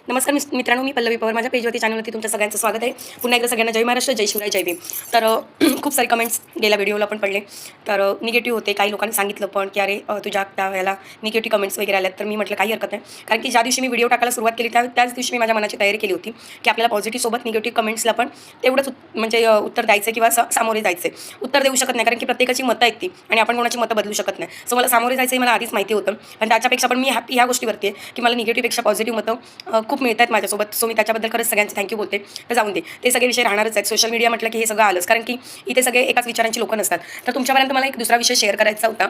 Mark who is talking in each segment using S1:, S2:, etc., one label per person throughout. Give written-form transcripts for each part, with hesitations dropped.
S1: नमस्कार मित्रांनो, मी पल्लवी पवार. माझ्या पेजवरती चॅनलवरती तुमच्या सगळ्यांचं स्वागत आहे. पुन्हा एकदा सगळ्यांना जय महाराष्ट्र, जय शिवराय, जय भीम. तर खूप सारे कमेंट्स गेल्या व्हिडिओला पण पडले. तर निगेटिव्ह होते. काही लोकांनी सांगितलं पण की अरे तुझ्या त्या वेळेला निगेटिव्ह कमेंट्स वगैरे आल्यात. तर मी म्हटलं काही हरकत नाही, कारण की ज्या दिवशी मी व्हिडिओ टाकायला सुरुवात केली त्याच दिवशी मी माझ्या मनाची तयारी केली होती की आपल्याला पॉझिटिव्ह सोबत निगेटिव्ह कमेंट्सला पण तेवढंच म्हणजे उत्तर द्यायचं किंवा सामोरे जायचे. उत्तर देऊ शकत नाही, कारण की प्रत्येकाची मतं आहेत ती आणि आपण कोणाची मतं बदलू शकत नाही. सो मला सामोरे जायचं हे मला आधीच माहिती होतं. पण त्याच्यापेक्षा पण मी हॅपी ह्या गोष्टीवरती आहे की मला निगेटिव्हपेक्षा पॉझिटिव्ह मतं खूप मिळत आहेत माझ्यासोबत. सो मी त्याच्याबद्दल खरंच सगळ्यांचे थँक्यू बोलते. तर जाऊन दे, ते सगळे विषय राहणारच आहेत. सोशल मीडिया म्हटलं की हे सगळं आलंच, कारण की इथे सगळे एकाच विचारांची लोकं नसतात. तर तुमच्यापर्यंत मला एक दुसरा विषय शेअर करायचा होता.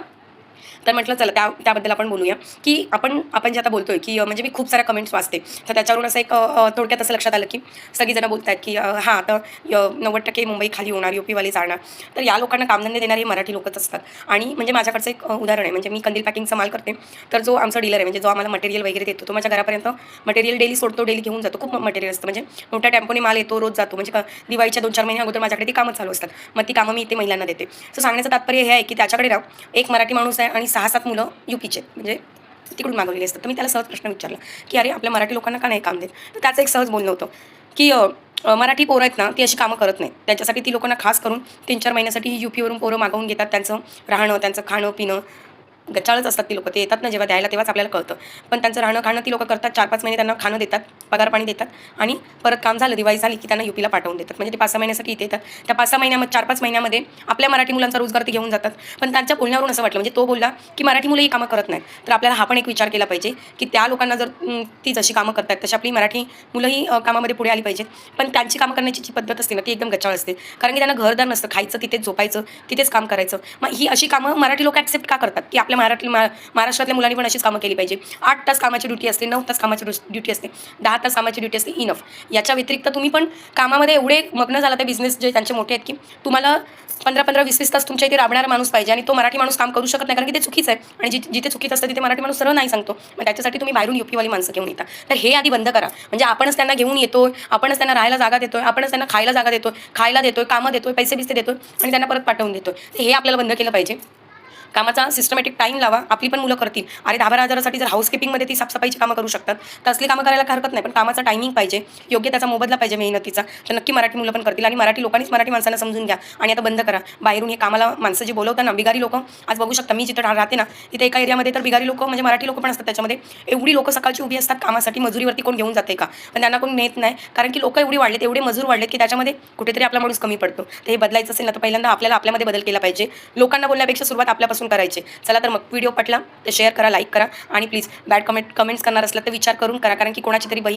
S1: तर म्हटलं चला त्याबद्दल आपण बोलूया की आपण जे आता बोलतोय की म्हणजे मी खूप साऱ्या कमेंट्स वाचते. तर त्याच्यावरून असं एक थोडक्यात असं लक्षात आलं की सगळीजणं बोलत आहेत की हां, आता 90% मुंबई खाली होणार, यूपीवाले जाणार. तर या लोकांना कामधंदे देणारे मराठी लोकच असतात. आणि म्हणजे माझ्याकडचं एक उदाहरण आहे. म्हणजे मी कंदील पॅकिंगचा माल करते. तर जो आमचा डीलर आहे, म्हणजे जो आम्हाला मटेरियल वगैरे देतो, तो माझ्या घरापर्यंत मटेरियल डेली सोडतो, डेली घेऊन जातो. खूप मटेरियल असतं, म्हणजे मोठ्या टेम्पोने माल येतो, रोज जातो. म्हणजे दिवाळीच्या 2-4 महिने अगोदर माझ्याकडे ती कामं चालू असतात. मग ती कामं मी इथे महिलांना देते. सो सांगण्याचं तात्पर्य हे आहे की त्याच्याकडे ना एक मराठी माणूस आहे आणि 6-7 मुलं यूपीचे, म्हणजे तिकडून मागवलेले असतात. तर मी त्याला सहज प्रश्न विचारला की अरे आपल्या मराठी लोकांना का नाही काम देत. तर त्याचं एक सहज बोलणं होतं की मराठी पोरं आहेत ना, ती अशी कामं करत नाही. त्यांच्यासाठी ती लोकांना खास करून 3-4 महिन्यासाठी यूपीवरून पोरं मागवून घेतात. त्यांचं राहणं, त्यांचं खाणं पिणं गचाळच असतात ती लोकं. ते येतात ना जेव्हा द्यायला, तेव्हाच आपल्याला कळतं. पण त्यांचं राहणं खाणं ती लोकं करतात. 4-5 महिने त्यांना खाणं देतात, पगार पाणी देतात आणि परत काम झालं, दिवाळी झाली की त्यांना यूपीला पाठवून देतात. म्हणजे ते 5-6 महिन्यासाठी इथे येतात. त्या 5-6 महिन्यामध्ये 4-5 महिन्यामध्ये आपल्या मराठी मुलांचा रोजगार ते घेऊन जातात. पण त्यांच्या बोलण्यावरून असं वाटलं, म्हणजे तो बोलला की मराठी मुलं ही कामं करत नाहीत. तर आपल्याला हा पण एक विचार केला पाहिजे की त्या लोकांना जर ती जशी कामं करतात तशी आपली मराठी मुलंही कामामध्ये पुढे आली पाहिजेत. पण त्यांची कामं करण्याची जी पद्धत असते ना, ती एकदम गचाळ असते. कारण की त्यांना घरदार नसतं, खायचं तिथेच, झोपायचं तिथेच, काम करायचं. मग ही अशी कामं मराठी लोकं ॲक्सेप्ट का करतात की आपल्या महाराष्ट्रातल्या मुलांनी पण अशीच कामं केली पाहिजे. 8 तास कामाची ड्युटी असते, 9 तास कामाची ड्युटी असते, 10 तास कामाची ड्युटी असते, इनफ. याच्या व्यतिरिक्त तुम्ही पण कामामध्ये एवढे मग्न झाला, ते बिझनेस जे त्यांचे मोठे आहेत की तुम्हाला 15-15, 20-20 तास तुमच्या इथे राबणारा माणूस पाहिजे आणि तो मराठी माणूस काम करू शकत नाही, कारण की ते चुकीचं आहे. आणि जिथे चुकीचं असतं तिथे मराठी माणूस सरळ नाही सांगतो. मग त्याच्यासाठी तुम्ही बाहेरून यूपीवाली माणसं घेऊन येता. तर हे आधी बंद करा. म्हणजे आपणच त्यांना घेऊन येतोय, आपणच त्यांना राहायला जागा देतोय, आपणच त्यांना खायला जागा देतोय, खायला देतोय, कामं देतोय, पैसे बिस्ते देतोय आणि त्यांना परत पाठवून देतोय. तर हे आपल्याला बंद केलं पाहिजे. कामाचा सिस्टमॅटिक टाईम लावा, आपली पण मुलं करतील. अरे 10-12 हजारासाठी जर हाऊसकीपिंगमध्ये ती साफसफाईची कामं करू शकतात, तर असली कामं करायला हरकत नाही. पण कामाचा टायमिंग पाहिजे, योग्य त्याचा मोबदला पाहिजे मेहनतीचा. तर नक्की मराठी मुलं पण करतील आणि मराठी लोकांनीच मराठी माणसांना समजून घ्या आणि आता बंद करा. बाहेरून हे कामाला माणसं जी बोलवतात ना, बिगारी लोकं. आज बघू शकता, मी जिथं राहते ना, तिथे एका एरियामध्ये तर बिगारी लोकं, म्हणजे मराठी लोकं पण असतात त्याच्यामध्ये. एवढी लोकं सकाळची उभी असतात कामासाठी, मजुरीवरती कोण घेऊन जाते का? पण त्यांना कोण नेत नाही, कारण की लोकं एवढी वाढलेत, एवढे मजूर वाढलेत की त्याच्यामध्ये कुठेतरी आपला माणूस कमी पडतो. तर हे बदलायचं असेल ना, तर पहिल्यांदा आपल्याला आपल्यामध्ये बदल केला पाहिजे. लोकांना बोलण्यापेक्षा सुरुवात आपल्यापासून करायची. चला तर मग व्हिडिओ पटला तर शेअर करा, लाईक करा आणि प्लीज बॅड कमेंट्स करणार असला तर विचार करून करा, कारण की कोणाची तरी